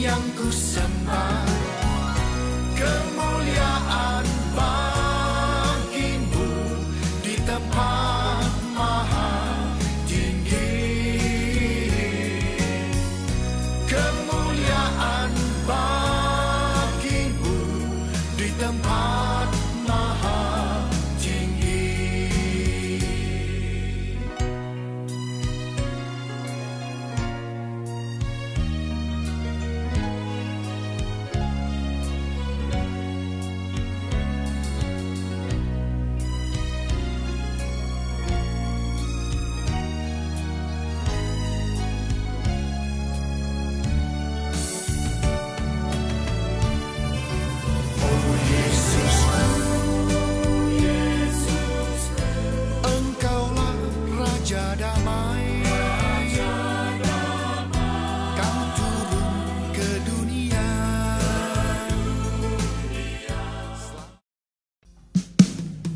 yang ku sembah, kemuliaan bagimu di tempat maha tinggi. Kemuliaan bagimu di tempat maha tinggi. Engkaulah Raja Damai, Kau turun ke dunia.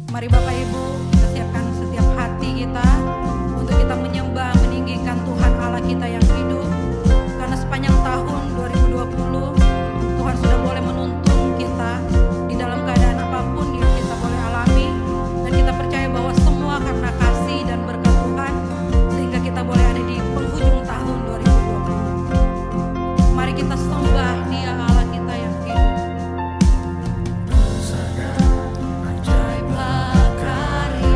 Mari Bapak Ibu, kita siapkan setiap hati kita untuk kita menyembah, meninggikan Tuhan Allah kita yang hidup. Karena sepanjang tahun 2020, Tuhan sudah boleh menuntun kita di dalam keadaan apapun yang kita boleh alami. Dan kita percaya bahwa semua karena kasih dan berkat Tuhan, sehingga kita boleh ada di penghujung tahun 2020. Mari kita sembah Dia Allah kita yang hidup. Ajaiblah karya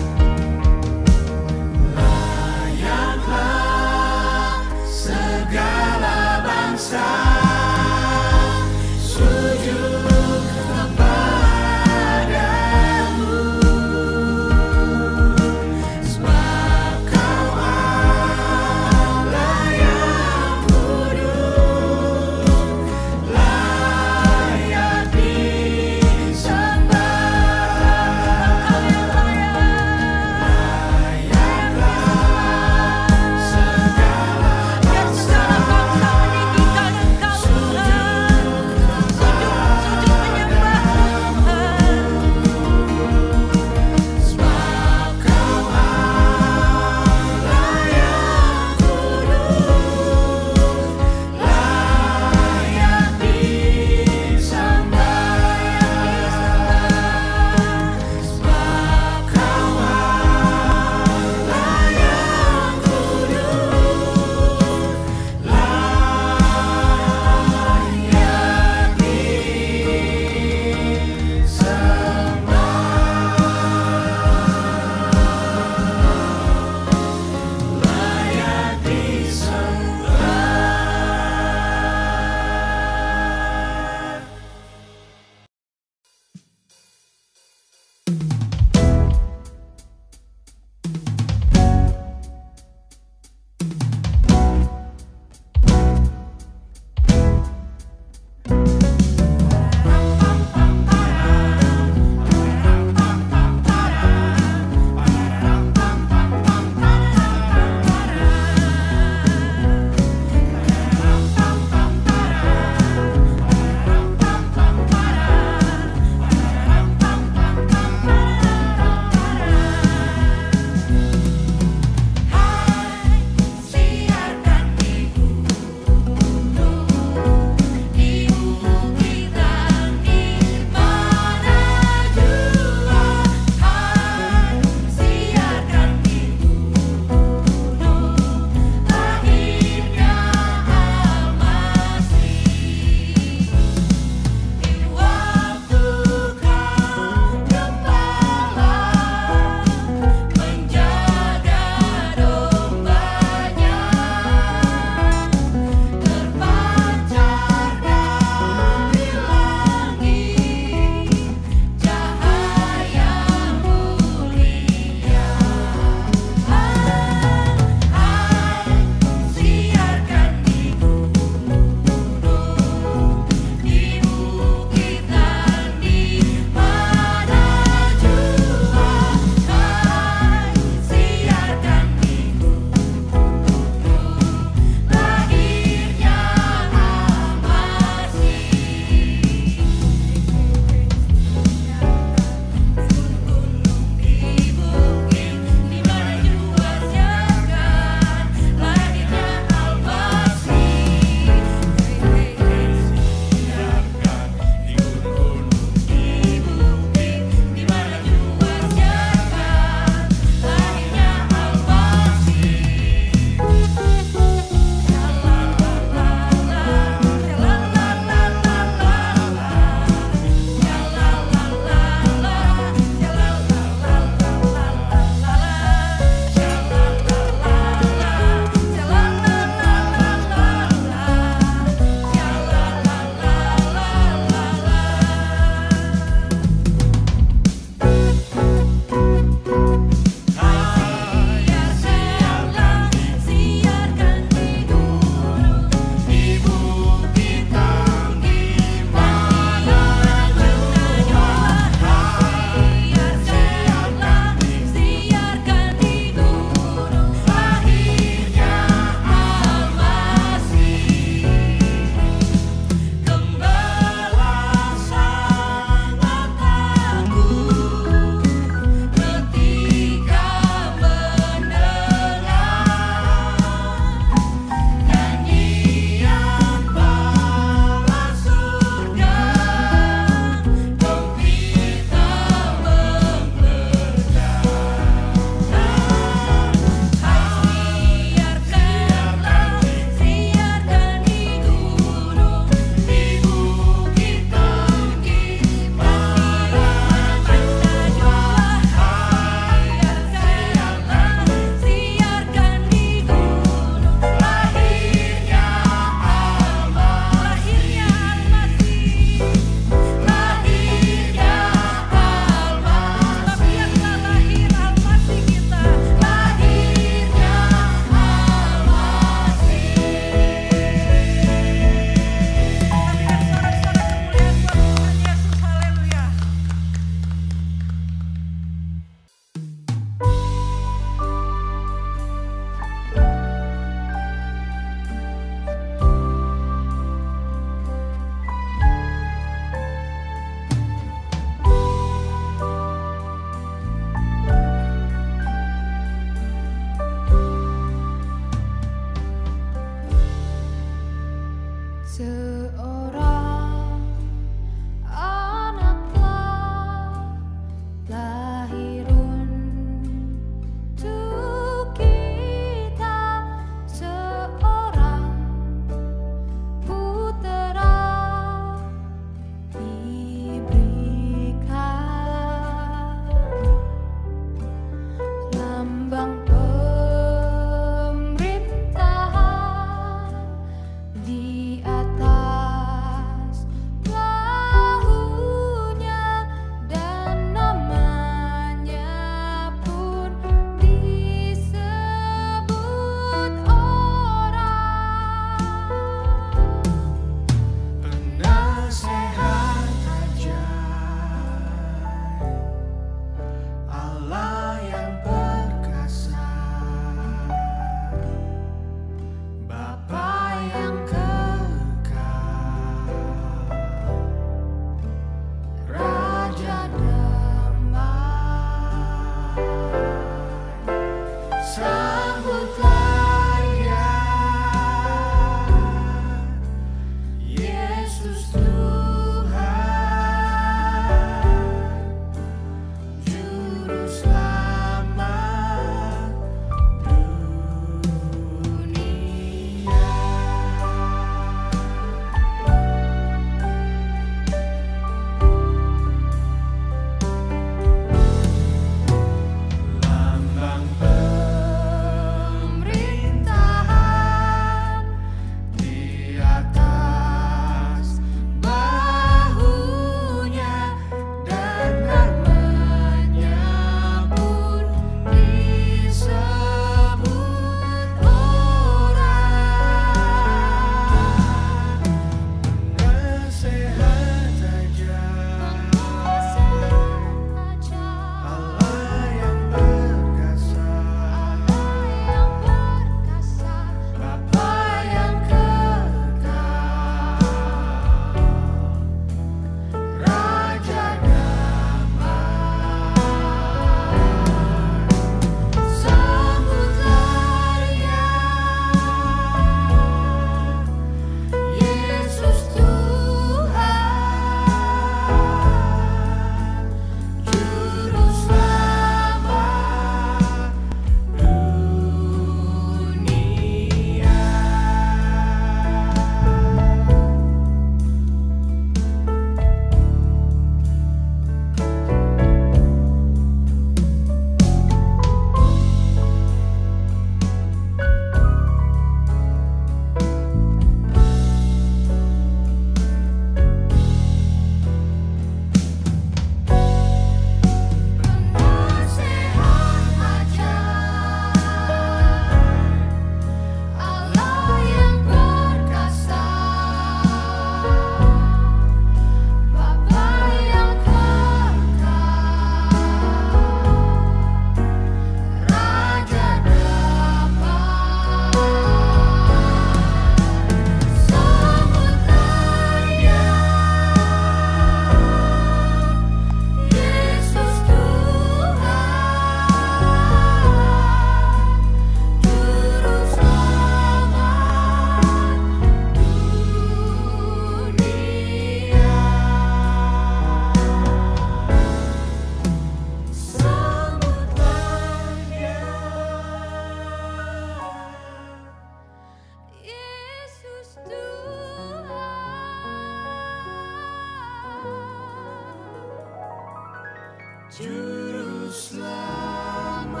Juru Selamat.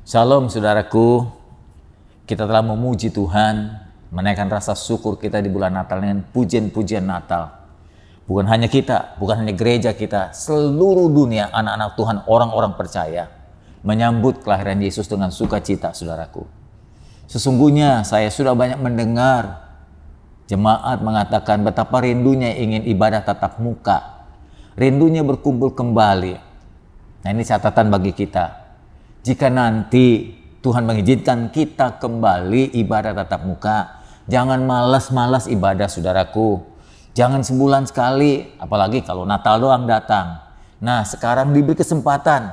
Shalom saudaraku, kita telah memuji Tuhan, menaikkan rasa syukur kita di bulan Natal dengan pujian-pujian Natal. Bukan hanya kita, bukan hanya gereja kita, seluruh dunia anak-anak Tuhan, orang-orang percaya menyambut kelahiran Yesus dengan sukacita saudaraku. Sesungguhnya saya sudah banyak mendengar jemaat mengatakan betapa rindunya ingin ibadah tatap muka, rindunya berkumpul kembali. Nah ini catatan bagi kita. Jika nanti Tuhan mengizinkan kita kembali ibadah tatap muka, jangan malas-malas ibadah saudaraku. Jangan sebulan sekali, apalagi kalau Natal doang datang. Nah sekarang diberi kesempatan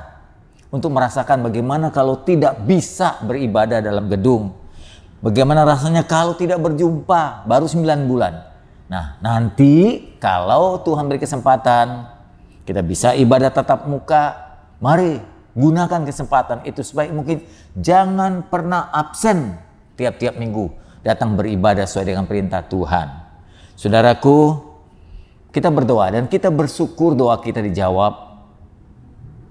untuk merasakan bagaimana kalau tidak bisa beribadah dalam gedung. Bagaimana rasanya kalau tidak berjumpa baru 9 bulan. Nah nanti kalau Tuhan beri kesempatan, kita bisa ibadah tatap muka, mari gunakan kesempatan itu sebaik mungkin. Jangan pernah absen tiap-tiap minggu datang beribadah sesuai dengan perintah Tuhan. Saudaraku, kita berdoa dan kita bersyukur doa kita dijawab.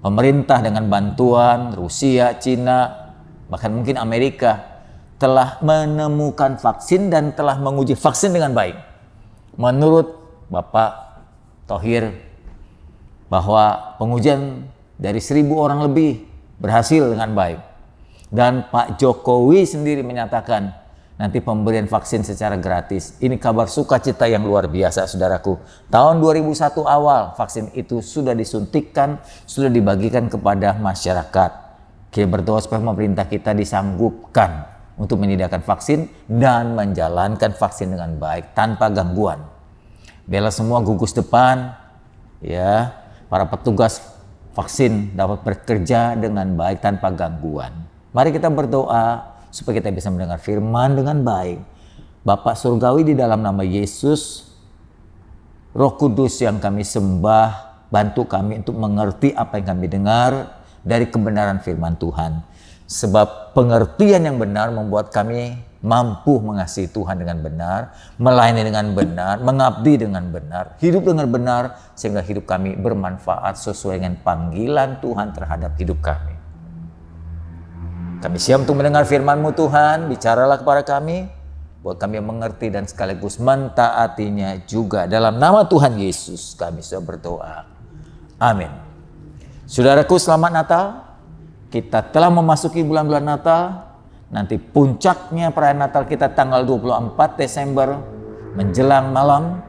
Pemerintah dengan bantuan Rusia, Cina, bahkan mungkin Amerika telah menemukan vaksin dan telah menguji vaksin dengan baik. Menurut Bapak Thohir bahwa pengujian dari 1.000 orang lebih berhasil dengan baik. Dan Pak Jokowi sendiri menyatakan nanti pemberian vaksin secara gratis. Ini kabar sukacita yang luar biasa saudaraku. Tahun 2001 awal vaksin itu sudah disuntikkan, sudah dibagikan kepada masyarakat. Kita berdoa supaya pemerintah kita disanggupkan untuk menyediakan vaksin dan menjalankan vaksin dengan baik tanpa gangguan. Biarlah semua gugus depan, ya, para petugas vaksin dapat bekerja dengan baik tanpa gangguan. Mari kita berdoa supaya kita bisa mendengar firman dengan baik. Bapa Surgawi, di dalam nama Yesus, Roh Kudus yang kami sembah, bantu kami untuk mengerti apa yang kami dengar dari kebenaran firman Tuhan. Sebab pengertian yang benar membuat kami mampu mengasihi Tuhan dengan benar, melayani dengan benar, mengabdi dengan benar, hidup dengan benar, sehingga hidup kami bermanfaat sesuai dengan panggilan Tuhan terhadap hidup kami. Kami siap untuk mendengar firman-Mu Tuhan, bicaralah kepada kami, buat kami mengerti dan sekaligus mentaatinya juga. Dalam nama Tuhan Yesus kami sudah berdoa. Amin. Saudaraku, selamat Natal. Kita telah memasuki bulan-bulan Natal. Nanti puncaknya perayaan Natal kita tanggal 24 Desember menjelang malam.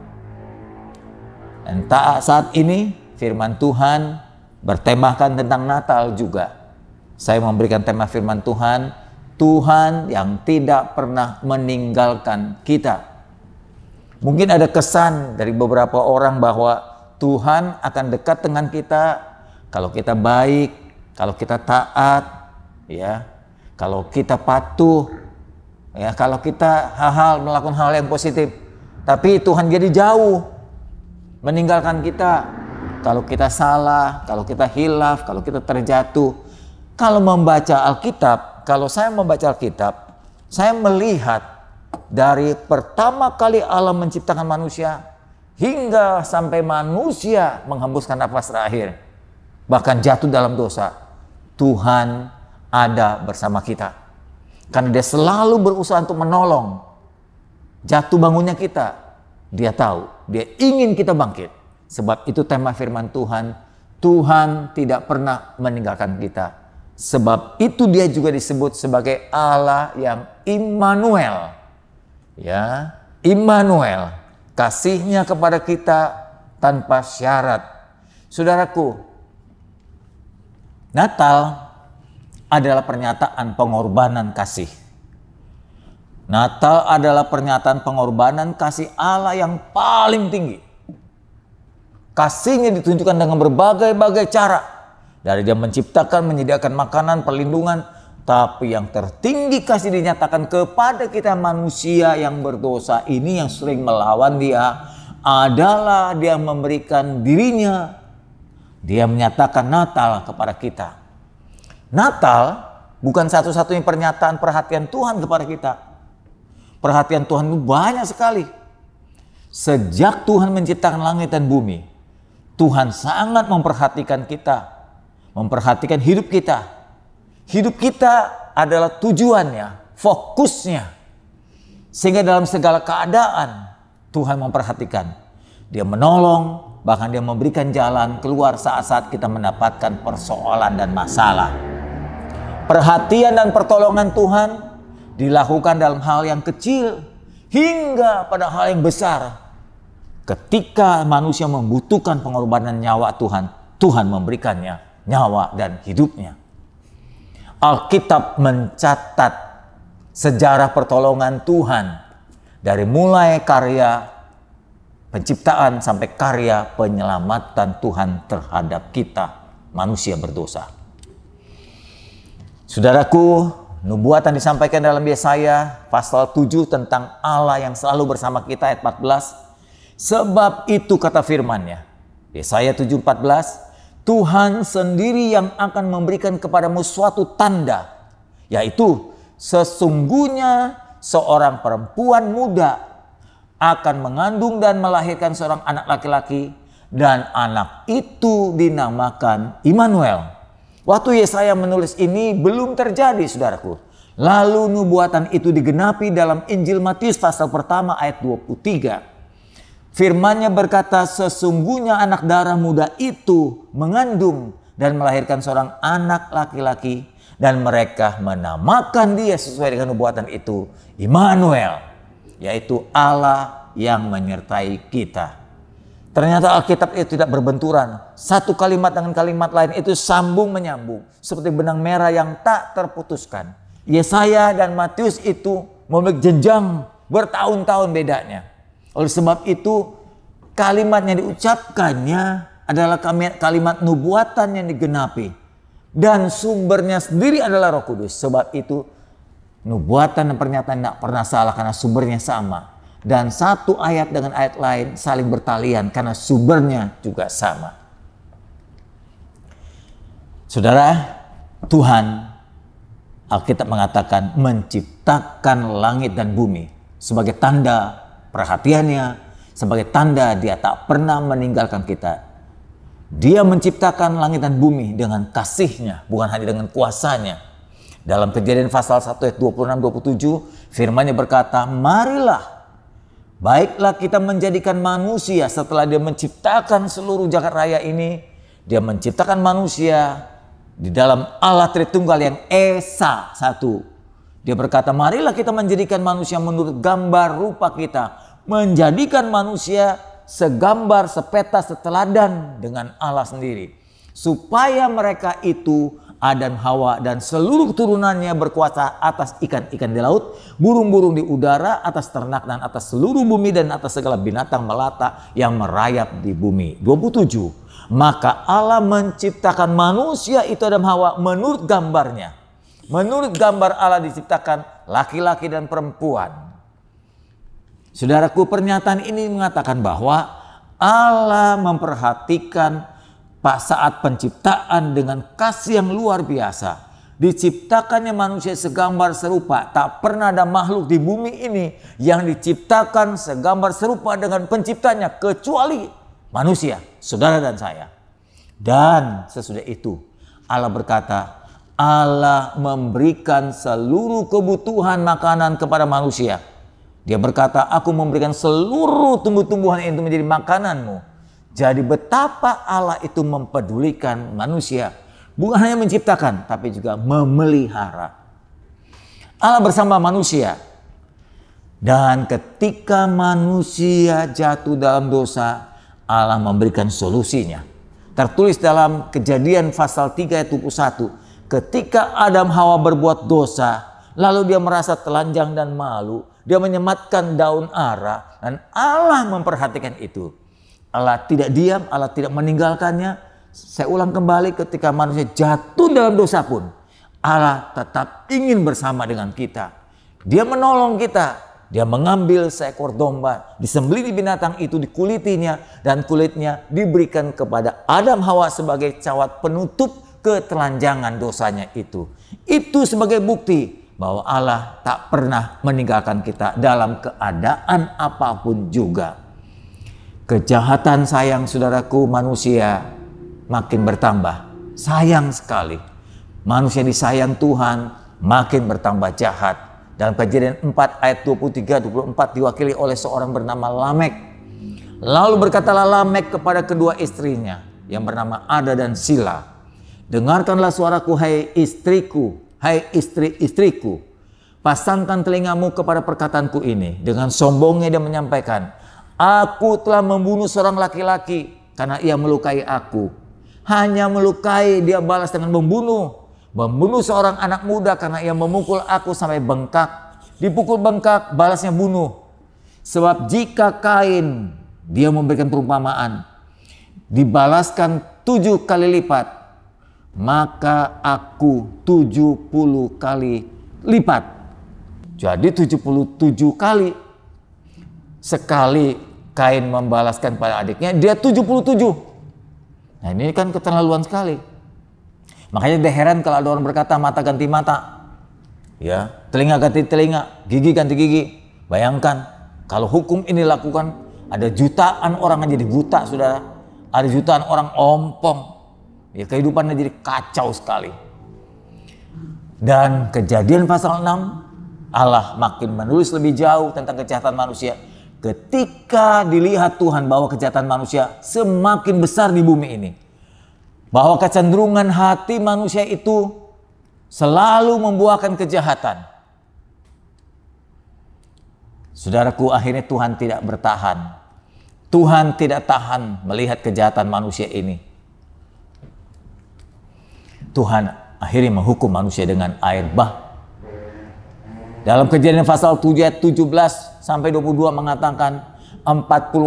Dan saat ini firman Tuhan bertemakan tentang Natal juga. Saya memberikan tema firman Tuhan, Tuhan yang tidak pernah meninggalkan kita. Mungkin ada kesan dari beberapa orang bahwa Tuhan akan dekat dengan kita kalau kita baik, kalau kita taat, ya. Kalau kita patuh, ya, kalau kita melakukan hal yang positif, tapi Tuhan jadi jauh, meninggalkan kita. Kalau kita salah, kalau kita hilaf, kalau kita terjatuh. Kalau membaca Alkitab, kalau saya membaca Alkitab, saya melihat dari pertama kali Allah menciptakan manusia hingga sampai manusia menghembuskan nafas terakhir, bahkan jatuh dalam dosa, Tuhan ada bersama kita. Karena Dia selalu berusaha untuk menolong. Jatuh bangunnya kita, Dia tahu, Dia ingin kita bangkit. Sebab itu tema firman Tuhan, Tuhan tidak pernah meninggalkan kita. Sebab itu Dia juga disebut sebagai Allah yang Immanuel. Ya, Immanuel, kasih-Nya kepada kita tanpa syarat. Saudaraku, Natal adalah pernyataan pengorbanan kasih. Natal adalah pernyataan pengorbanan kasih Allah yang paling tinggi. Kasih-Nya ditunjukkan dengan berbagai-bagai cara. Dari Dia menciptakan, menyediakan makanan, perlindungan, Tapi yang tertinggi kasih dinyatakan kepada kita manusia yang berdosa ini yang sering melawan dia adalah dia memberikan dirinya. Dia menyatakan Natal kepada kita. Natal bukan satu-satunya pernyataan perhatian Tuhan kepada kita. Perhatian Tuhan itu banyak sekali. Sejak Tuhan menciptakan langit dan bumi, Tuhan sangat memperhatikan kita, memperhatikan hidup kita. Hidup kita adalah tujuannya, fokusnya. Sehingga dalam segala keadaan Tuhan memperhatikan. Dia menolong, bahkan dia memberikan jalan keluar saat-saat kita mendapatkan persoalan dan masalah. Perhatian dan pertolongan Tuhan dilakukan dalam hal yang kecil hingga pada hal yang besar. Ketika manusia membutuhkan pengorbanan nyawa Tuhan, Tuhan memberikannya nyawa dan hidupnya. Alkitab mencatat sejarah pertolongan Tuhan dari mulai karya penciptaan sampai karya penyelamatan Tuhan terhadap kita, manusia berdosa. Saudaraku, nubuatan disampaikan dalam Yesaya pasal 7 tentang Allah yang selalu bersama kita ayat 14. Sebab itu kata firman-Nya, Yesaya 7:14, Tuhan sendiri yang akan memberikan kepadamu suatu tanda, yaitu sesungguhnya seorang perempuan muda akan mengandung dan melahirkan seorang anak laki-laki, dan anak itu dinamakan Immanuel. Waktu Yesaya menulis ini belum terjadi, saudaraku. Lalu nubuatan itu digenapi dalam Injil Matius pasal pertama ayat 23. Firman-Nya berkata, sesungguhnya anak darah muda itu mengandung dan melahirkan seorang anak laki-laki, dan mereka menamakan dia sesuai dengan nubuatan itu Immanuel, yaitu Allah yang menyertai kita. Ternyata Alkitab itu tidak berbenturan. Satu kalimat dengan kalimat lain itu sambung menyambung seperti benang merah yang tak terputuskan. Yesaya dan Matius itu memiliki jenjang bertahun-tahun bedanya. Oleh sebab itu kalimat yang diucapkannya adalah kalimat nubuatan yang digenapi. Dan sumbernya sendiri adalah Roh Kudus. Sebab itu nubuatan dan pernyataan tidak pernah salah karena sumbernya sama. Dan satu ayat dengan ayat lain saling bertalian karena sumbernya juga sama. Saudara, Tuhan, Alkitab mengatakan menciptakan langit dan bumi sebagai tanda perhatiannya, sebagai tanda dia tak pernah meninggalkan kita. Dia menciptakan langit dan bumi dengan kasih-Nya, bukan hanya dengan kuasanya. Dalam Kejadian pasal 1 ayat 26-27, firman-Nya berkata, marilah, baiklah kita menjadikan manusia. Setelah dia menciptakan seluruh jagat raya ini, dia menciptakan manusia di dalam Allah Tritunggal yang Esa satu. Dia berkata, marilah kita menjadikan manusia menurut gambar rupa kita. Menjadikan manusia segambar, sepeta, seteladan dengan Allah sendiri. Supaya mereka itu, Adam, Hawa, dan seluruh keturunannya berkuasa atas ikan-ikan di laut, burung-burung di udara, atas ternak, dan atas seluruh bumi, dan atas segala binatang melata yang merayap di bumi. 27. Maka Allah menciptakan manusia itu Adam, Hawa menurut gambarnya. Menurut gambar Allah diciptakan laki-laki dan perempuan. Saudaraku, pernyataan ini mengatakan bahwa Allah memperhatikan saat penciptaan dengan kasih yang luar biasa. Diciptakannya manusia segambar serupa. Tak pernah ada makhluk di bumi ini yang diciptakan segambar serupa dengan penciptanya kecuali manusia, saudara dan saya. Dan sesudah itu Allah berkata, Allah memberikan seluruh kebutuhan makanan kepada manusia. Dia berkata, aku memberikan seluruh tumbuh-tumbuhan itu menjadi makananmu. Jadi betapa Allah itu mempedulikan manusia. Bukan hanya menciptakan, tapi juga memelihara. Allah bersama manusia. Dan ketika manusia jatuh dalam dosa, Allah memberikan solusinya. Tertulis dalam Kejadian pasal 3 ayat 21. Ketika Adam Hawa berbuat dosa, lalu dia merasa telanjang dan malu. Dia menyematkan daun ara dan Allah memperhatikan itu. Allah tidak diam, Allah tidak meninggalkannya. Saya ulang kembali, ketika manusia jatuh dalam dosa pun, Allah tetap ingin bersama dengan kita. Dia menolong kita. Dia mengambil seekor domba, disembelih di binatang itu, dikulitinya, dan kulitnya diberikan kepada Adam Hawa sebagai cawat penutup ketelanjangan dosanya itu. Itu sebagai bukti bahwa Allah tak pernah meninggalkan kita dalam keadaan apapun juga. Kejahatan, sayang saudaraku, manusia makin bertambah. Sayang sekali. Manusia disayang Tuhan makin bertambah jahat. Dalam Kejadian 4 ayat 23-24 diwakili oleh seorang bernama Lamek. Lalu berkatalah Lamek kepada kedua istrinya yang bernama Ada dan Sila. Dengarkanlah suaraku, hai istriku, hai istri-istriku. Pasangkan telingamu kepada perkataanku ini. Dengan sombongnya dia menyampaikan, aku telah membunuh seorang laki-laki karena ia melukai aku. Hanya melukai, dia balas dengan membunuh. Membunuh seorang anak muda karena ia memukul aku sampai bengkak. Dipukul bengkak, balasnya bunuh. Sebab jika Kain, dia memberikan perumpamaan, dibalaskan 7 kali lipat, maka aku 70 kali lipat. Jadi 77 kali. Sekali Kain membalaskan pada adiknya, dia 77. Nah ini kan keterlaluan sekali. Makanya tidak heran kalau ada orang berkata mata ganti mata, ya, telinga ganti telinga, gigi ganti gigi. Bayangkan kalau hukum ini dilakukan, ada jutaan orang yang jadi buta, saudara. Ada jutaan orang ompong. Ya, kehidupannya jadi kacau sekali. Dan Kejadian pasal 6, Allah makin menulis lebih jauh tentang kejahatan manusia. Ketika dilihat Tuhan bahwa kejahatan manusia semakin besar di bumi ini. Bahwa kecenderungan hati manusia itu selalu membuahkan kejahatan. Saudaraku, akhirnya Tuhan tidak bertahan. Tuhan tidak tahan melihat kejahatan manusia ini. Tuhan akhirnya menghukum manusia dengan air bah. Dalam Kejadian pasal 7 ayat 17 sampai 22 mengatakan 40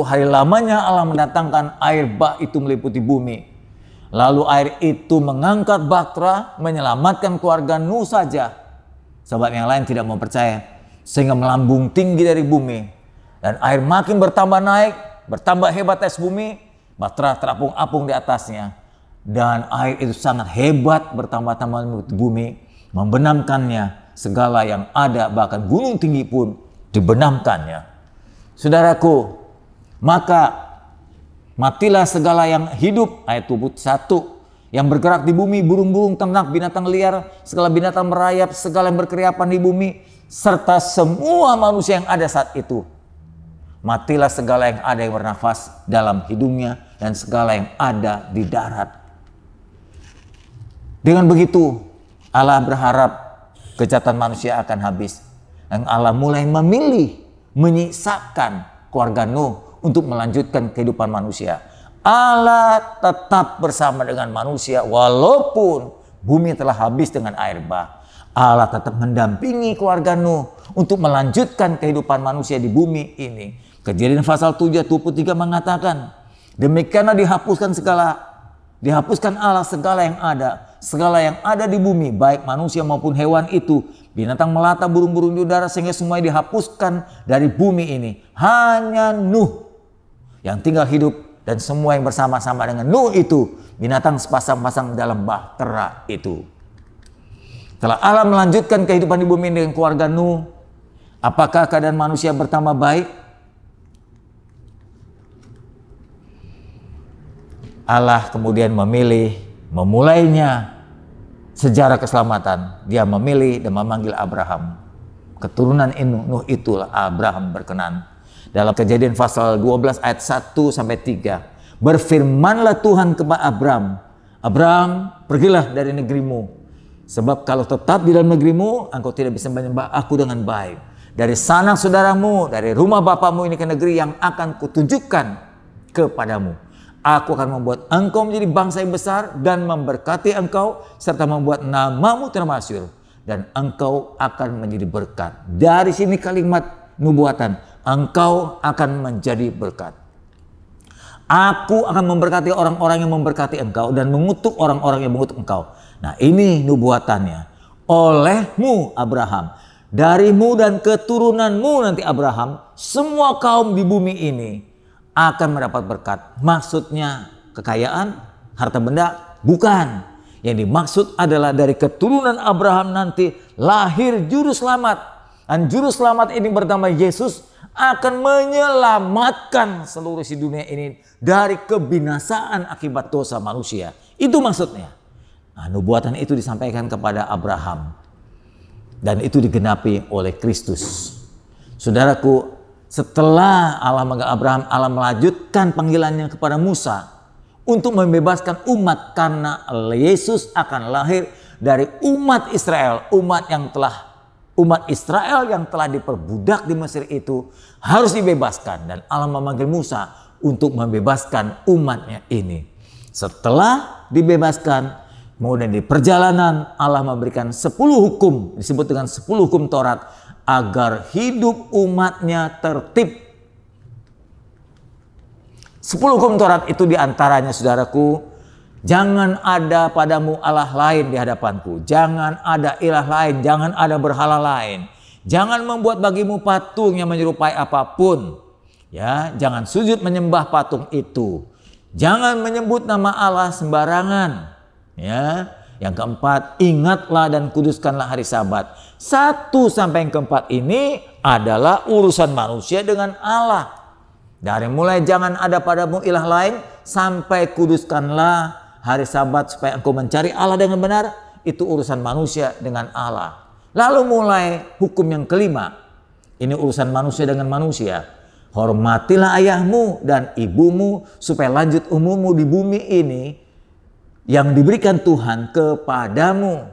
hari lamanya Allah mendatangkan air bah itu meliputi bumi. Lalu air itu mengangkat bahtera, menyelamatkan keluarga Nuh saja. Sebab yang lain tidak mau percaya. Sehingga melambung tinggi dari bumi. Dan air makin bertambah naik, bertambah hebat es bumi. Bahtera terapung-apung di atasnya. Dan air itu sangat hebat bertambah-tambah di bumi. Membenamkannya segala yang ada, bahkan gunung tinggi pun dibenamkannya. Saudaraku, maka matilah segala yang hidup, ayat 21, yang bergerak di bumi, burung-burung, ternak, binatang liar, segala binatang merayap, segala yang berkeriapan di bumi, serta semua manusia yang ada saat itu. Matilah segala yang ada yang bernafas dalam hidungnya dan segala yang ada di darat. Dengan begitu, Allah berharap kejahatan manusia akan habis. Dan Allah mulai memilih, menyisakan keluarga Nuh untuk melanjutkan kehidupan manusia. Allah tetap bersama dengan manusia walaupun bumi telah habis dengan air bah. Allah tetap mendampingi keluarga Nuh untuk melanjutkan kehidupan manusia di bumi ini. Kejadian pasal 7 ayat 23 mengatakan, demikianlah dihapuskan Allah segala yang ada di bumi, baik manusia maupun hewan itu, binatang melata, burung-burung di udara, sehingga semuanya dihapuskan dari bumi ini. Hanya Nuh yang tinggal hidup, dan semua yang bersama-sama dengan Nuh itu, binatang sepasang-pasang dalam bahtera itu. Setelah Allah melanjutkan kehidupan di bumi dengan keluarga Nuh, apakah keadaan manusia bertambah baik? Allah kemudian memulainya sejarah keselamatan. Dia memilih dan memanggil Abraham. Keturunan Nuh itulah Abraham berkenan. Dalam Kejadian pasal 12 ayat 1 sampai 3. Berfirmanlah Tuhan kepada Abraham, Abraham, pergilah dari negerimu. Sebab kalau tetap di dalam negerimu, engkau tidak bisa menyembah aku dengan baik. Dari sanak saudaramu, dari rumah bapamu ini ke negeri yang akan kutunjukkan kepadamu. Aku akan membuat engkau menjadi bangsa yang besar dan memberkati engkau, serta membuat namamu termasyhur. Dan engkau akan menjadi berkat. Dari sini kalimat nubuatan, engkau akan menjadi berkat. Aku akan memberkati orang-orang yang memberkati engkau dan mengutuk orang-orang yang mengutuk engkau. Nah ini nubuatannya. olehmu Abraham, darimu dan keturunanmu nanti Abraham, semua kaum di bumi ini akan mendapat berkat. Maksudnya kekayaan, harta benda? Bukan. Yang dimaksud adalah dari keturunan Abraham nanti lahir juru selamat. Dan juru selamat ini bernama Yesus akan menyelamatkan seluruh si dunia ini dari kebinasaan akibat dosa manusia. Itu maksudnya. Nah, nubuatan itu disampaikan kepada Abraham. Dan itu digenapi oleh Kristus. Saudaraku, setelah Allah menganggap Abraham, Allah melanjutkan panggilannya kepada Musa untuk membebaskan umat, karena Yesus akan lahir dari umat Israel. Umat Israel yang telah diperbudak di Mesir itu harus dibebaskan, dan Allah memanggil Musa untuk membebaskan umatnya ini. Setelah dibebaskan, kemudian di perjalanan Allah memberikan 10 hukum, disebut dengan 10 hukum Taurat, agar hidup umatnya tertib. 10 hukum Taurat itu diantaranya, saudaraku, jangan ada padamu Allah lain di hadapanku, jangan ada ilah lain, jangan ada berhala lain, jangan membuat bagimu patung yang menyerupai apapun, ya, jangan sujud menyembah patung itu, jangan menyebut nama Allah sembarangan. Ya, yang keempat, ingatlah dan kuduskanlah hari Sabat. 1 sampai yang keempat ini adalah urusan manusia dengan Allah. Dari mulai jangan ada padamu ilah lain sampai kuduskanlah hari Sabat supaya engkau mencari Allah dengan benar, itu urusan manusia dengan Allah. Lalu mulai hukum yang kelima, ini urusan manusia dengan manusia. Hormatilah ayahmu dan ibumu supaya lanjut umurmu di bumi ini yang diberikan Tuhan kepadamu.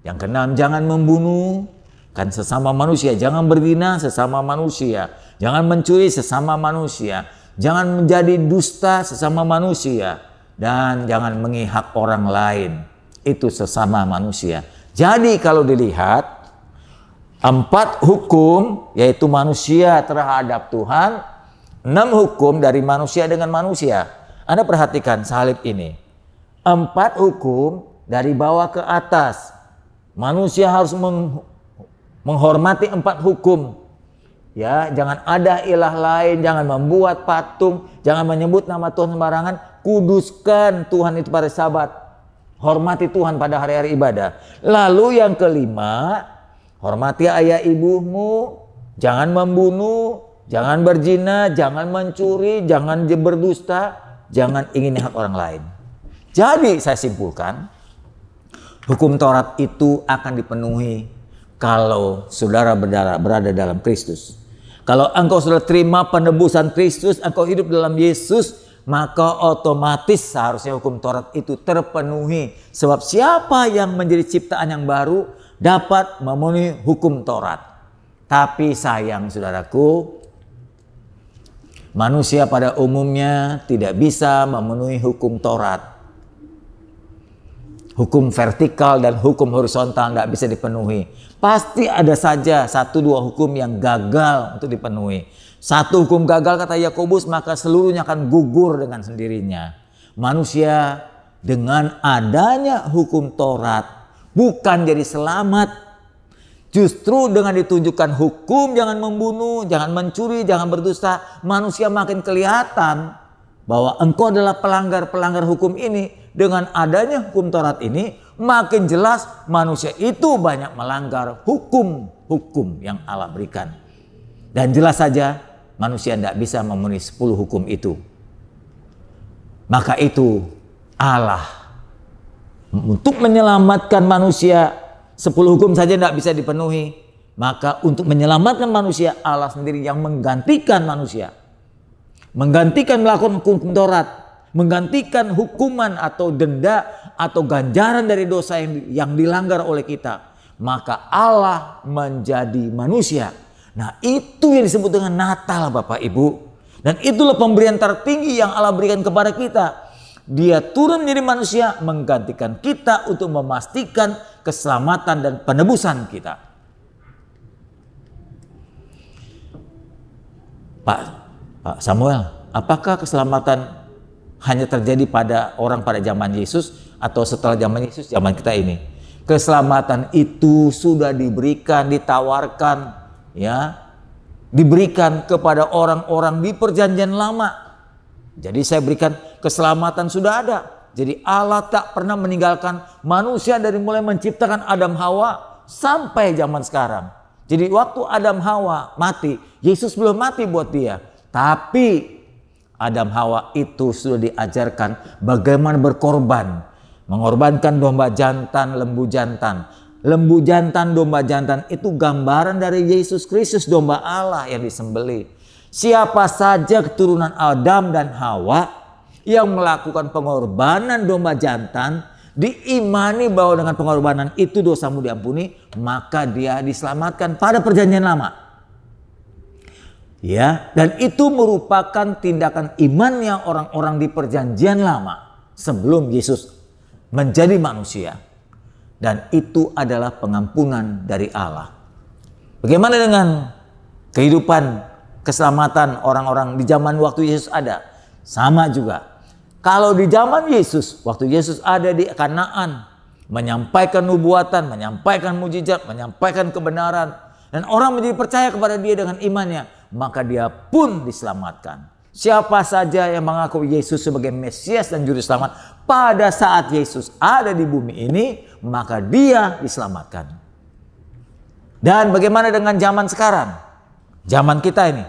Yang keenam, jangan membunuh kan sesama manusia, jangan berzina sesama manusia, jangan mencuri sesama manusia, jangan menjadi dusta sesama manusia, dan jangan menghina orang lain, itu sesama manusia. Jadi kalau dilihat 4 hukum yaitu manusia terhadap Tuhan, 6 hukum dari manusia dengan manusia. Anda perhatikan salib ini. 4 hukum dari bawah ke atas. Manusia harus menghormati 4 hukum. Ya, jangan ada ilah lain, jangan membuat patung, jangan menyebut nama Tuhan sembarangan, kuduskan Tuhan itu pada Sabat. Hormati Tuhan pada hari-hari ibadah. Lalu yang kelima, hormati ayah ibumu, jangan membunuh, jangan berzina, jangan mencuri, jangan berdusta, jangan ingin hak orang lain. Jadi saya simpulkan, hukum Taurat itu akan dipenuhi kalau saudara berada dalam Kristus. Kalau engkau sudah terima penebusan Kristus, engkau hidup dalam Yesus, maka otomatis seharusnya hukum Taurat itu terpenuhi. Sebab siapa yang menjadi ciptaan yang baru dapat memenuhi hukum Taurat. Tapi sayang saudaraku, manusia pada umumnya tidak bisa memenuhi hukum Taurat. Hukum vertikal dan hukum horizontal tidak bisa dipenuhi. Pasti ada saja 1-2 hukum yang gagal untuk dipenuhi. 1 hukum gagal kata Yakobus, maka seluruhnya akan gugur dengan sendirinya. Manusia dengan adanya hukum Taurat bukan jadi selamat. Justru dengan ditunjukkan hukum jangan membunuh, jangan mencuri, jangan berdusta, manusia makin kelihatan bahwa engkau adalah pelanggar hukum ini. Dengan adanya hukum Taurat ini, makin jelas manusia itu banyak melanggar hukum-hukum yang Allah berikan. Dan jelas saja manusia tidak bisa memenuhi 10 hukum itu. Maka itu Allah untuk menyelamatkan manusia, 10 hukum saja tidak bisa dipenuhi. Maka untuk menyelamatkan manusia, Allah sendiri yang menggantikan manusia. Menggantikan melakukan hukum Taurat. Menggantikan hukuman atau denda atau ganjaran dari dosa yang dilanggar oleh kita. Maka Allah menjadi manusia. Nah, itu yang disebut dengan Natal, Bapak Ibu. Dan itulah pemberian tertinggi yang Allah berikan kepada kita. Dia turun menjadi manusia menggantikan kita untuk memastikan keselamatan dan penebusan kita. Pak Samuel, apakah keselamatan hanya terjadi pada orang pada zaman Yesus atau setelah zaman Yesus, zaman kita ini? Keselamatan itu sudah diberikan, ditawarkan, ya, diberikan kepada orang-orang di perjanjian lama. Jadi saya berikan keselamatan sudah ada. Jadi Allah tak pernah meninggalkan manusia dari mulai menciptakan Adam Hawa sampai zaman sekarang. Jadi waktu Adam Hawa mati, Yesus belum mati buat dia. Tapi Adam Hawa itu sudah diajarkan bagaimana berkorban. Mengorbankan domba jantan, lembu jantan. Lembu jantan, domba jantan itu gambaran dari Yesus Kristus, domba Allah yang disembelih. Siapa saja keturunan Adam dan Hawa yang melakukan pengorbanan domba jantan, diimani bahwa dengan pengorbanan itu dosamu diampuni, maka dia diselamatkan pada perjanjian lama. Ya, dan itu merupakan tindakan imannya orang-orang di perjanjian lama sebelum Yesus menjadi manusia, dan itu adalah pengampunan dari Allah. Bagaimana dengan kehidupan keselamatan orang-orang di zaman waktu Yesus ada? Sama juga. Kalau di zaman Yesus, waktu Yesus ada di Kanaan, menyampaikan nubuatan, menyampaikan mujizat, menyampaikan kebenaran, dan orang menjadi percaya kepada dia dengan imannya, maka dia pun diselamatkan. Siapa saja yang mengaku Yesus sebagai Mesias dan Juru Selamat pada saat Yesus ada di bumi ini, maka dia diselamatkan. Dan bagaimana dengan zaman sekarang? Zaman kita ini,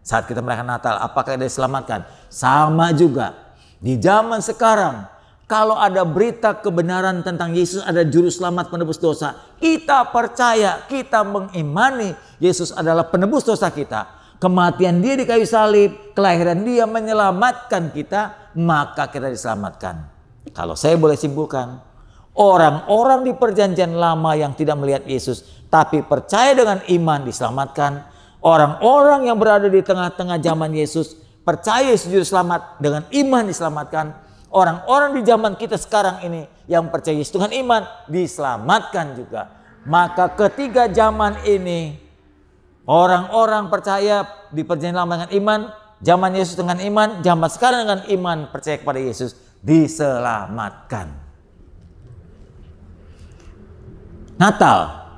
saat kita merayakan Natal, apakah dia diselamatkan? Sama juga. Di zaman sekarang, kalau ada berita kebenaran tentang Yesus ada Juru Selamat penebus dosa, kita percaya, kita mengimani Yesus adalah penebus dosa kita. Kematian dia di kayu salib, kelahiran dia menyelamatkan kita, maka kita diselamatkan. Kalau saya boleh simpulkan, orang-orang di perjanjian lama yang tidak melihat Yesus tapi percaya dengan iman diselamatkan. Orang-orang yang berada di tengah-tengah zaman Yesus percaya Yesus Juru Selamat dengan iman diselamatkan. Orang-orang di zaman kita sekarang ini yang percaya Yesus dengan iman diselamatkan juga. Maka ketiga zaman ini, orang-orang percaya di perjanjian lama dengan iman, zaman Yesus dengan iman, zaman sekarang dengan iman percaya kepada Yesus, diselamatkan. Natal,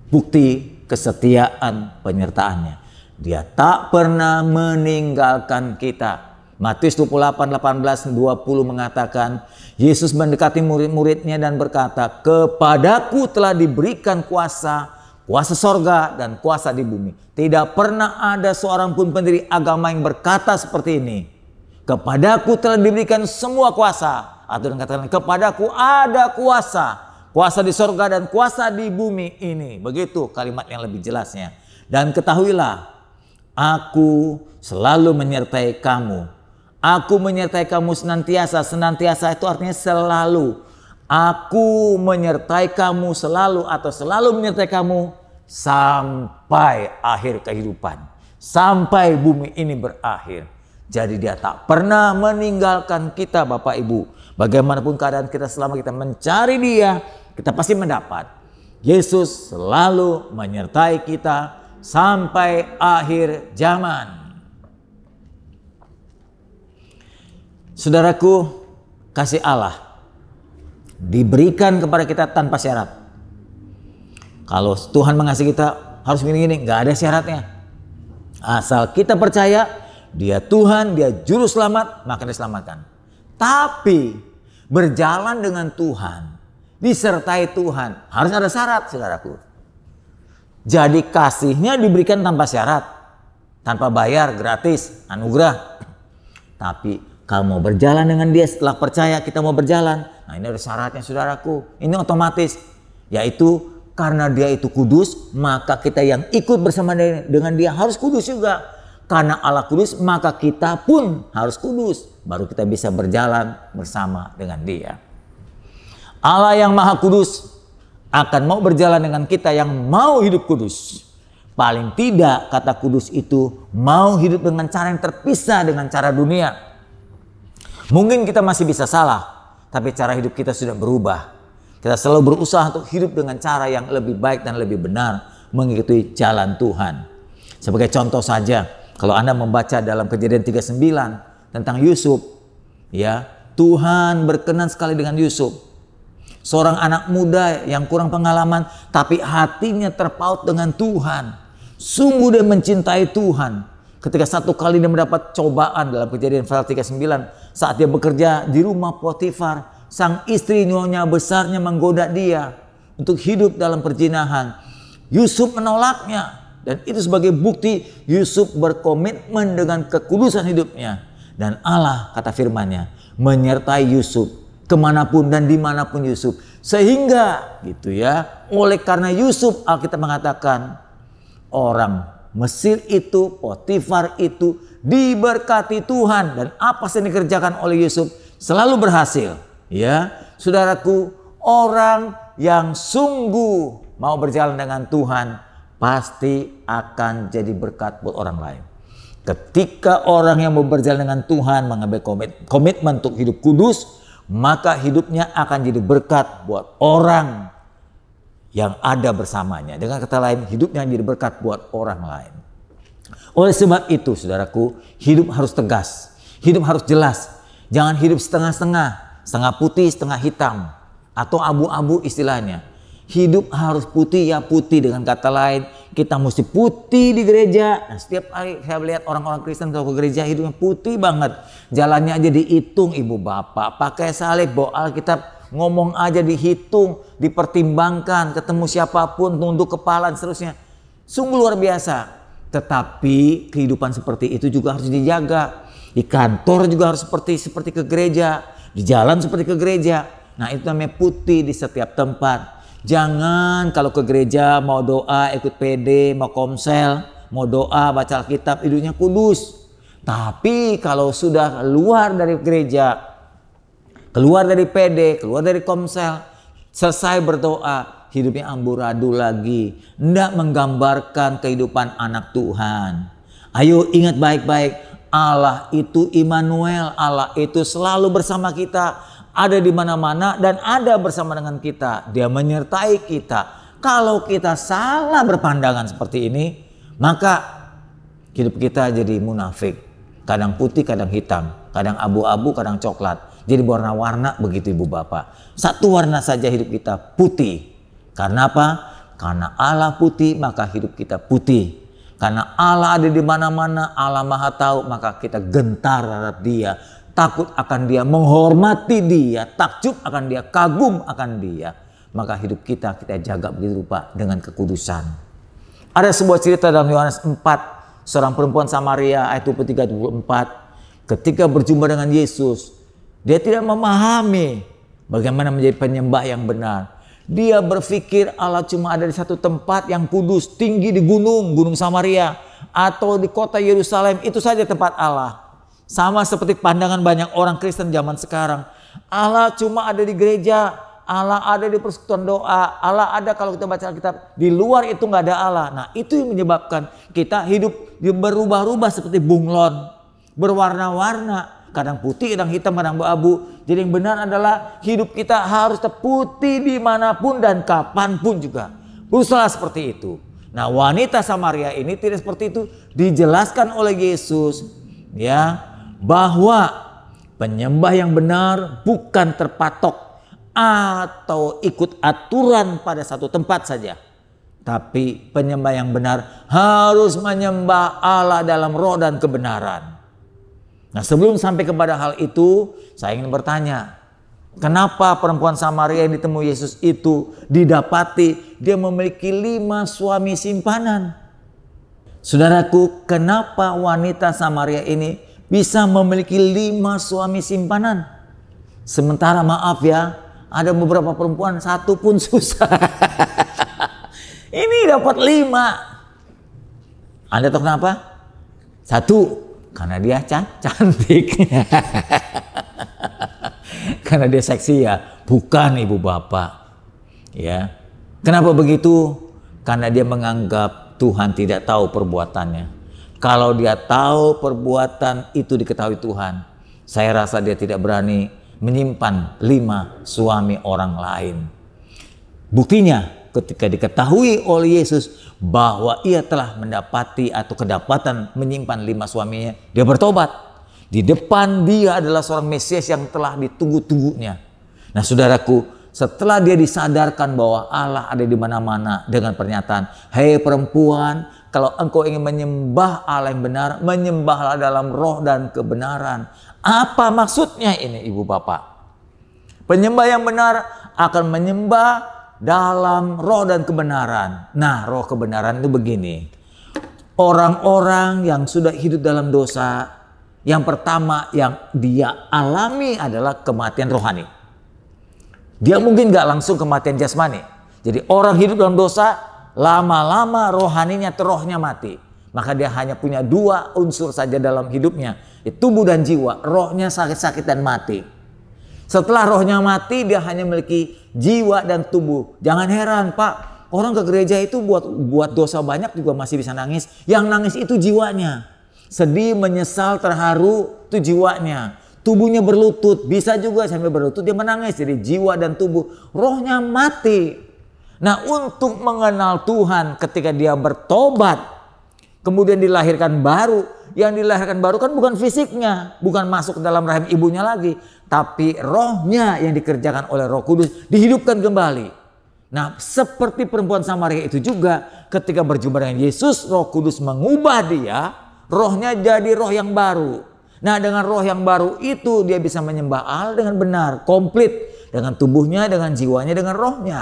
bukti kesetiaan penyertaannya. Dia tak pernah meninggalkan kita. Matius 28:18-20 mengatakan, Yesus mendekati murid-muridnya dan berkata, "Kepadaku telah diberikan kuasa sorga dan kuasa di bumi." Tidak pernah ada seorang pun pendiri agama yang berkata seperti ini. Kepadaku telah diberikan semua kuasa. Atau dengan kata lain, kepadaku ada kuasa. Kuasa di sorga dan kuasa di bumi ini. Begitu kalimat yang lebih jelasnya. Dan ketahuilah, aku selalu menyertai kamu. Aku menyertai kamu senantiasa. Senantiasa itu artinya selalu. Aku menyertai kamu selalu atau selalu menyertai kamu sampai akhir kehidupan. Sampai bumi ini berakhir. Jadi dia tak pernah meninggalkan kita Bapak Ibu. Bagaimanapun keadaan kita selama kita mencari dia, kita pasti mendapat. Yesus selalu menyertai kita sampai akhir zaman. Saudaraku, kasih Allah diberikan kepada kita tanpa syarat. Kalau Tuhan mengasihi kita harus gini-gini, nggak ada syaratnya. Asal kita percaya dia Tuhan, dia Juru Selamat, maka diselamatkan. Tapi berjalan dengan Tuhan, disertai Tuhan, harus ada syarat, saudaraku. Jadi kasihnya diberikan tanpa syarat, tanpa bayar, gratis, anugerah. Tapi kalau mau berjalan dengan dia setelah percaya kita mau berjalan, nah ini ada syaratnya saudaraku. Ini otomatis, yaitu karena dia itu kudus, maka kita yang ikut bersama dengan dia harus kudus juga. Karena Allah kudus, maka kita pun harus kudus. Baru kita bisa berjalan bersama dengan dia. Allah yang maha kudus akan mau berjalan dengan kita yang mau hidup kudus. Paling tidak kata kudus itu mau hidup dengan cara yang terpisah dengan cara dunia. Mungkin kita masih bisa salah, tapi cara hidup kita sudah berubah. Kita selalu berusaha untuk hidup dengan cara yang lebih baik dan lebih benar, mengikuti jalan Tuhan. Sebagai contoh saja, kalau Anda membaca dalam Kejadian 39 tentang Yusuf, ya, Tuhan berkenan sekali dengan Yusuf. Seorang anak muda yang kurang pengalaman, tapi hatinya terpaut dengan Tuhan. Sungguh dia mencintai Tuhan. Ketika satu kali dia mendapat cobaan dalam Kejadian pasal 39, saat dia bekerja di rumah Potifar, sang istri nyonya besarnya menggoda dia untuk hidup dalam perzinahan. Yusuf menolaknya, dan itu sebagai bukti Yusuf berkomitmen dengan kekudusan hidupnya. Dan Allah, kata firman-Nya, menyertai Yusuf kemanapun dan dimanapun Yusuf. Sehingga gitu ya, oleh karena Yusuf, Alkitab mengatakan orang Mesir itu, Potifar itu diberkati Tuhan, dan apa yang dikerjakan oleh Yusuf selalu berhasil. Ya, saudaraku, orang yang sungguh mau berjalan dengan Tuhan pasti akan jadi berkat buat orang lain. Ketika orang yang mau berjalan dengan Tuhan mengambil komitmen untuk hidup kudus, maka hidupnya akan jadi berkat buat orang yang ada bersamanya. Dengan kata lain, hidupnya jadi berkat buat orang lain. Oleh sebab itu, saudaraku, hidup harus tegas, hidup harus jelas. Jangan hidup setengah-setengah, setengah putih, setengah hitam, atau abu-abu istilahnya. Hidup harus putih ya putih. Dengan kata lain, kita mesti putih di gereja. Nah, setiap hari saya melihat orang-orang Kristen kalau ke gereja hidupnya putih banget. Jalannya aja dihitung ibu bapak. Pakai salib, bawa Alkitab, ngomong aja dihitung, dipertimbangkan, ketemu siapapun, tunduk kepala dan seterusnya. Sungguh luar biasa. Tetapi kehidupan seperti itu juga harus dijaga. Di kantor juga harus seperti ke gereja. Di jalan seperti ke gereja. Nah, itu namanya putih di setiap tempat. Jangan kalau ke gereja mau doa ikut PD, mau komsel, mau doa baca Alkitab, hidupnya kudus. Tapi kalau sudah keluar dari gereja, keluar dari PD, keluar dari komsel, selesai berdoa, hidupnya amburadul lagi. Tidak menggambarkan kehidupan anak Tuhan. Ayo ingat baik-baik, Allah itu Immanuel, Allah itu selalu bersama kita. Ada di mana-mana dan ada bersama dengan kita. Dia menyertai kita. Kalau kita salah berpandangan seperti ini, maka hidup kita jadi munafik. Kadang putih, kadang hitam. Kadang abu-abu, kadang coklat. Jadi warna-warna begitu ibu bapak. Satu warna saja hidup kita putih. Karena apa? Karena Allah putih, maka hidup kita putih. Karena Allah ada di mana-mana, Allah Maha Tahu, maka kita gentar terhadap Dia. Takut akan Dia, menghormati Dia, takjub akan Dia, kagum akan Dia. Maka hidup kita jaga begitu rupa dengan kekudusan. Ada sebuah cerita dalam Yohanes 4, seorang perempuan Samaria ayat 23-24. Ketika berjumpa dengan Yesus, dia tidak memahami bagaimana menjadi penyembah yang benar. Dia berpikir Allah cuma ada di satu tempat yang kudus, tinggi di gunung Samaria, atau di kota Yerusalem, itu saja tempat Allah. Sama seperti pandangan banyak orang Kristen zaman sekarang. Allah cuma ada di gereja, Allah ada di persekutuan doa, Allah ada kalau kita baca Alkitab. Di luar itu nggak ada Allah. Nah, itu yang menyebabkan kita hidup berubah-ubah seperti bunglon, berwarna-warna, kadang putih, kadang hitam, kadang abu-abu. Jadi yang benar adalah hidup kita harus putih dimanapun dan kapanpun juga. Berusaha seperti itu. Nah, wanita Samaria ini tidak seperti itu. Dijelaskan oleh Yesus, ya, bahwa penyembah yang benar bukan terpatok atau ikut aturan pada satu tempat saja. Tapi penyembah yang benar harus menyembah Allah dalam roh dan kebenaran. Nah, sebelum sampai kepada hal itu, saya ingin bertanya, kenapa perempuan Samaria yang ditemui Yesus itu didapati dia memiliki 5 suami simpanan? Saudaraku, kenapa wanita Samaria ini bisa memiliki 5 suami simpanan? Sementara maaf ya, ada beberapa perempuan 1 pun susah. Ini dapat 5. Anda tahu kenapa? 1, karena dia cantik. Karena dia seksi ya, bukan ibu bapak. Ya. Kenapa begitu? Karena dia menganggap Tuhan tidak tahu perbuatannya. Kalau dia tahu perbuatan itu diketahui Tuhan, saya rasa dia tidak berani menyimpan 5 suami orang lain. Buktinya ketika diketahui oleh Yesus bahwa ia telah mendapati atau kedapatan menyimpan 5 suaminya, dia bertobat. Di depan dia adalah seorang Mesias yang telah ditunggu-tunggunya. Nah, saudaraku, Setelah dia disadarkan bahwa Allah ada di mana-mana dengan pernyataan, "Hei perempuan, kalau engkau ingin menyembah Allah yang benar, menyembahlah dalam roh dan kebenaran." Apa maksudnya ini, Ibu Bapak? Penyembah yang benar akan menyembah dalam roh dan kebenaran. Nah, roh kebenaran itu begini. Orang-orang yang sudah hidup dalam dosa, yang pertama yang dia alami adalah kematian rohani. Dia mungkin gak langsung kematian jasmani. Jadi orang hidup dalam dosa, lama-lama rohaninya atau rohnya mati. Maka dia hanya punya dua unsur saja dalam hidupnya. Tubuh dan jiwa. Rohnya sakit-sakit dan mati. Setelah rohnya mati, dia hanya memiliki jiwa dan tubuh. Jangan heran, Pak. Orang ke gereja itu buat dosa banyak juga masih bisa nangis. Yang nangis itu jiwanya. Sedih, menyesal, terharu, itu jiwanya. Tubuhnya berlutut, bisa juga sampai berlutut dia menangis. Jadi jiwa dan tubuh, rohnya mati. Nah, untuk mengenal Tuhan ketika dia bertobat, kemudian dilahirkan baru. Yang dilahirkan baru kan bukan fisiknya, bukan masuk ke dalam rahim ibunya lagi, tapi rohnya yang dikerjakan oleh Roh Kudus dihidupkan kembali. Nah, seperti perempuan Samaria itu juga, ketika berjumpa dengan Yesus, Roh Kudus mengubah dia, rohnya jadi roh yang baru. Nah, dengan roh yang baru itu dia bisa menyembah Allah dengan benar, komplit, dengan tubuhnya, dengan jiwanya, dengan rohnya.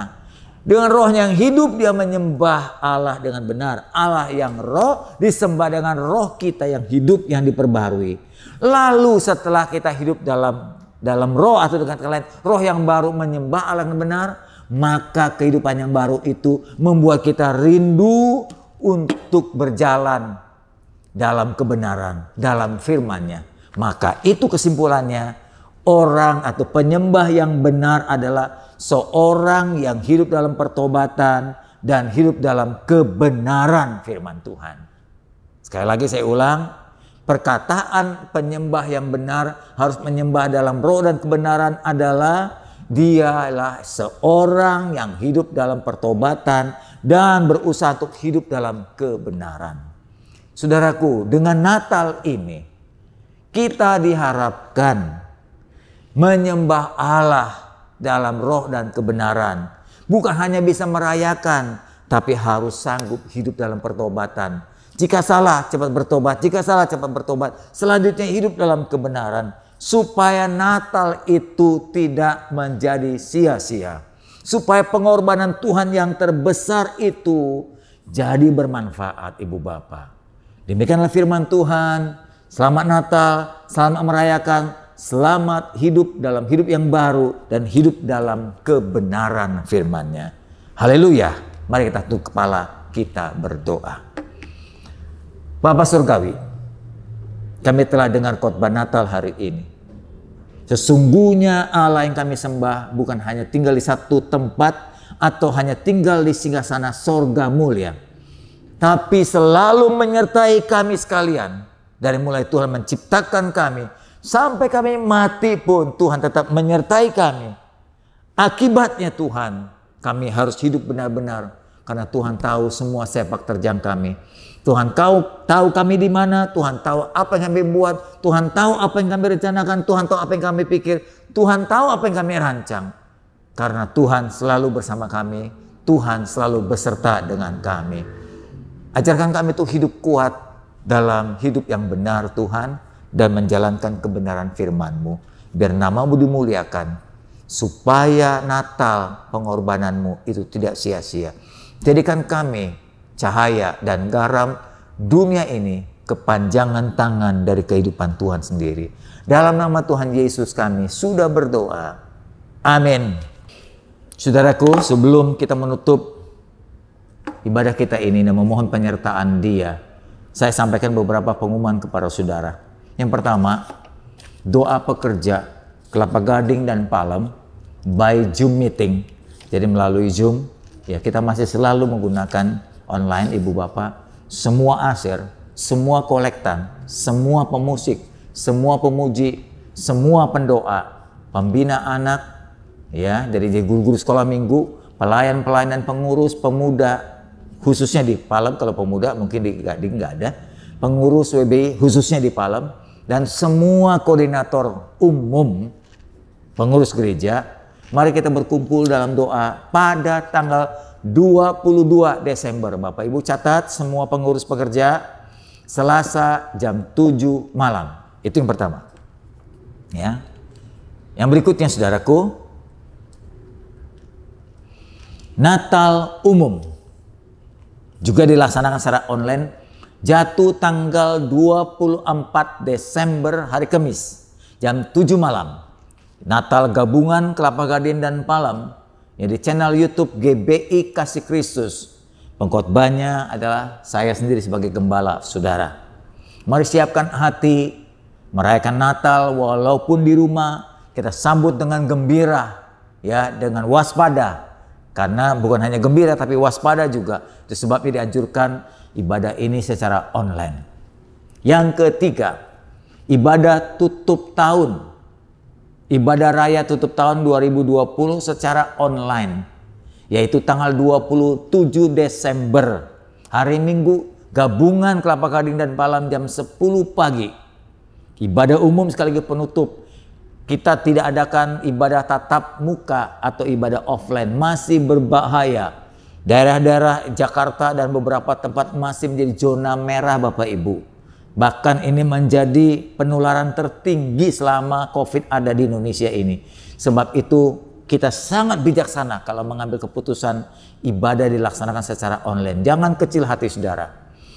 Dengan rohnya yang hidup dia menyembah Allah dengan benar. Allah yang roh disembah dengan roh kita yang hidup, yang diperbarui. Lalu setelah kita hidup dalam roh atau dengan kata lain, roh yang baru menyembah Allah dengan benar, maka kehidupan yang baru itu membuat kita rindu untuk berjalan dalam kebenaran, dalam firman-Nya. Maka itu kesimpulannya, orang atau penyembah yang benar adalah seorang yang hidup dalam pertobatan dan hidup dalam kebenaran firman Tuhan. Sekali lagi saya ulang, perkataan penyembah yang benar harus menyembah dalam roh dan kebenaran adalah dialah seorang yang hidup dalam pertobatan dan berusaha untuk hidup dalam kebenaran. Saudaraku, dengan Natal ini kita diharapkan menyembah Allah dalam roh dan kebenaran. Bukan hanya bisa merayakan, tapi harus sanggup hidup dalam pertobatan. Jika salah, cepat bertobat. Jika salah, cepat bertobat. Selanjutnya hidup dalam kebenaran. Supaya Natal itu tidak menjadi sia-sia. Supaya pengorbanan Tuhan yang terbesar itu jadi bermanfaat, Ibu Bapak. Demikianlah firman Tuhan. Selamat Natal, selamat merayakan, selamat hidup dalam hidup yang baru dan hidup dalam kebenaran firman-Nya. Haleluya. Mari kita tunduk kepala, kita berdoa. Bapa Surgawi, kami telah dengar khotbah Natal hari ini. Sesungguhnya Allah yang kami sembah bukan hanya tinggal di satu tempat atau hanya tinggal di singgasana sorga mulia, tapi selalu menyertai kami sekalian. Dari mulai Tuhan menciptakan kami sampai kami mati pun Tuhan tetap menyertai kami. Akibatnya Tuhan, kami harus hidup benar-benar karena Tuhan tahu semua sepak terjang kami. Tuhan tahu kami di mana, Tuhan tahu apa yang kami buat, Tuhan tahu apa yang kami rencanakan, Tuhan tahu apa yang kami pikir, Tuhan tahu apa yang kami rancang. Karena Tuhan selalu bersama kami, Tuhan selalu beserta dengan kami. Ajarkan kami untuk hidup kuat dalam hidup yang benar Tuhan dan menjalankan kebenaran firman-Mu. Biar nama-Mu dimuliakan, supaya Natal pengorbanan-Mu itu tidak sia-sia. Jadikan kami cahaya dan garam dunia ini, kepanjangan tangan dari kehidupan Tuhan sendiri. Dalam nama Tuhan Yesus kami sudah berdoa. Amin. Saudaraku, sebelum kita menutup ibadah kita ini dan memohon penyertaan Dia, saya sampaikan beberapa pengumuman kepada saudara. Yang pertama, doa pekerja Kelapa Gading dan Palem by Zoom meeting. Jadi melalui Zoom, ya kita masih selalu menggunakan online, Ibu Bapak. Semua asir, semua kolektan, semua pemusik, semua pemuji, semua pendoa, pembina anak, ya dari guru-guru sekolah minggu, pelayan-pelayan dan pengurus pemuda, khususnya di Palem. Kalau pemuda mungkin di Gading nggak ada. Pengurus WBI khususnya di Palem, dan semua koordinator umum pengurus gereja Mari kita berkumpul dalam doa pada tanggal 22 Desember. Bapak Ibu catat semua pengurus pekerja, Selasa jam 7 malam. Itu yang pertama. Ya. Yang berikutnya saudaraku, Natal umum juga dilaksanakan secara online, jatuh tanggal 24 Desember hari Kamis jam 7 malam. Natal gabungan Kelapa Gading dan Palem yang di channel YouTube GBI Kasih Kristus. Pengkhotbahnya adalah saya sendiri sebagai gembala, saudara. Mari siapkan hati merayakan Natal walaupun di rumah, kita sambut dengan gembira, ya, dengan waspada. Karena bukan hanya gembira tapi waspada juga. Itu sebabnya dianjurkan ibadah ini secara online. Yang ketiga, ibadah tutup tahun. Ibadah raya tutup tahun 2020 secara online. Yaitu tanggal 27 Desember. Hari Minggu, gabungan Kelapa Gading dan Palem jam 10 pagi. Ibadah umum sekaligus penutup. Kita tidak adakan ibadah tatap muka atau ibadah offline, masih berbahaya. Daerah-daerah Jakarta dan beberapa tempat masih menjadi zona merah Bapak Ibu. Bahkan ini menjadi penularan tertinggi selama COVID ada di Indonesia ini. Sebab itu kita sangat bijaksana kalau mengambil keputusan ibadah dilaksanakan secara online. Jangan kecil hati saudara.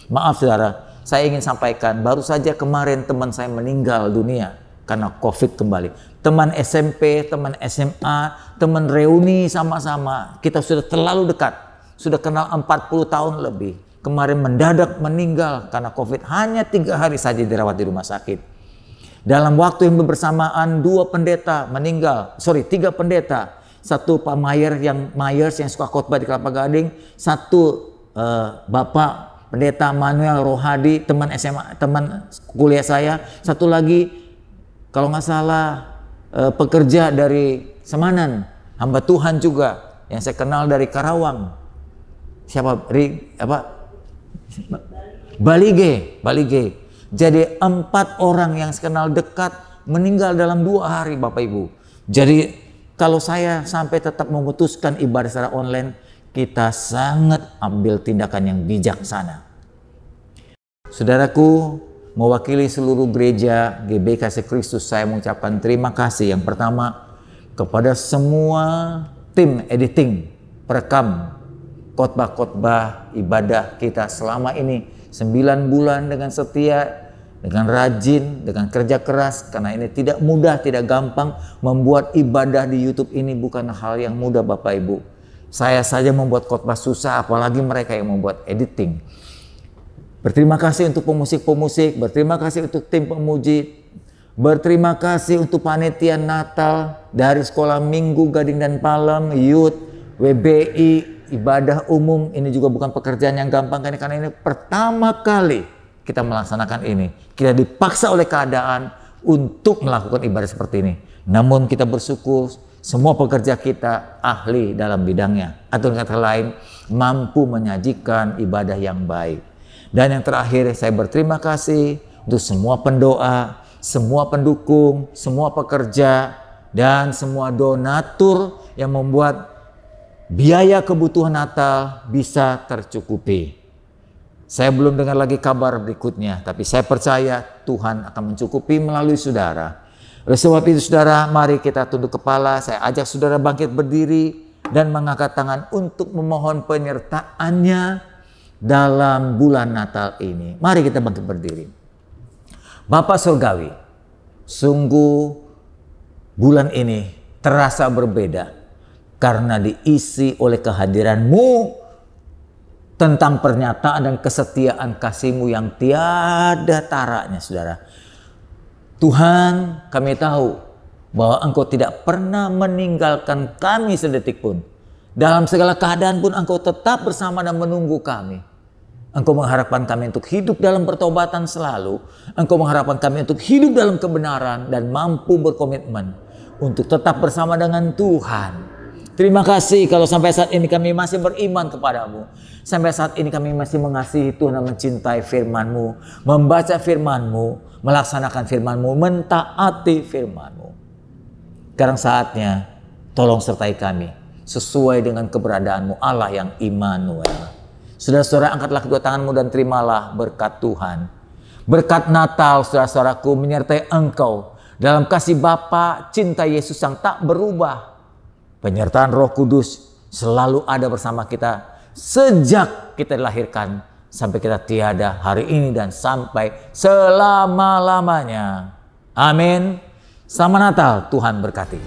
Maaf saudara, saya ingin sampaikan baru saja kemarin teman saya meninggal dunia karena COVID kembali. Teman SMP, teman SMA, teman reuni sama-sama. Kita sudah terlalu dekat. Sudah kenal 40 tahun lebih. Kemarin mendadak meninggal karena COVID. Hanya 3 hari saja dirawat di rumah sakit. Dalam waktu yang bersamaan 2 pendeta meninggal. 3 pendeta. Satu Pak Myers yang suka khotbah di Kelapa Gading. Satu Bapak Pendeta Manuel Rohadi, teman SMA, teman kuliah saya. Satu lagi, kalau nggak salah, pekerja dari Semanan, hamba Tuhan juga, yang saya kenal dari Karawang. Siapa? Balige. Jadi 4 orang yang saya kenal dekat meninggal dalam 2 hari Bapak Ibu. Jadi kalau saya sampai tetap memutuskan ibadah secara online, kita sangat ambil tindakan yang bijaksana. Saudaraku, mewakili seluruh gereja GBI Kasih Kristus, saya mengucapkan terima kasih yang pertama kepada semua tim editing, perekam, khotbah-khotbah ibadah kita selama ini 9 bulan dengan setia, dengan rajin, dengan kerja keras. Karena ini tidak mudah, tidak gampang. Membuat ibadah di YouTube ini bukan hal yang mudah Bapak Ibu. Saya saja membuat khotbah susah, apalagi mereka yang membuat editing. Berterima kasih untuk pemusik-pemusik, berterima kasih untuk tim pemuji, berterima kasih untuk panitia Natal dari Sekolah Minggu Gading dan Palem, Youth, WBI, ibadah umum. Ini juga bukan pekerjaan yang gampang karena ini pertama kali kita melaksanakan ini. Kita dipaksa oleh keadaan untuk melakukan ibadah seperti ini. Namun kita bersyukur semua pekerja kita ahli dalam bidangnya, atau dengan kata lain mampu menyajikan ibadah yang baik. Dan yang terakhir, saya berterima kasih untuk semua pendoa, semua pendukung, semua pekerja, dan semua donatur yang membuat biaya kebutuhan Natal bisa tercukupi. Saya belum dengar lagi kabar berikutnya, tapi saya percaya Tuhan akan mencukupi melalui saudara. Oleh sebab itu saudara, mari kita tunduk kepala. Saya ajak saudara bangkit berdiri dan mengangkat tangan untuk memohon penyertaannya dalam bulan Natal ini. Mari kita bangkit berdiri. Bapa Surgawi, sungguh bulan ini terasa berbeda karena diisi oleh kehadiran-Mu tentang pernyataan dan kesetiaan kasih-Mu yang tiada taranya saudara. Tuhan, kami tahu bahwa Engkau tidak pernah meninggalkan kami sedetik pun. Dalam segala keadaan pun Engkau tetap bersama dan menunggu kami. Engkau mengharapkan kami untuk hidup dalam pertobatan selalu. Engkau mengharapkan kami untuk hidup dalam kebenaran dan mampu berkomitmen untuk tetap bersama dengan Tuhan. Terima kasih kalau sampai saat ini kami masih beriman kepadamu. Sampai saat ini kami masih mengasihi Tuhan dan mencintai firman-Mu. Membaca firman-Mu, melaksanakan firman-Mu, mentaati firman-Mu. Sekarang saatnya Tolong sertai kami sesuai dengan keberadaanmu Allah yang Immanuel. Saudara-saudara, angkatlah kedua tanganmu dan terimalah berkat Tuhan. Berkat Natal, saudara-saudaraku, menyertai engkau dalam kasih Bapa, cinta Yesus yang tak berubah. Penyertaan Roh Kudus selalu ada bersama kita sejak kita dilahirkan sampai kita tiada hari ini dan sampai selama-lamanya. Amin. Selamat Natal, Tuhan berkati.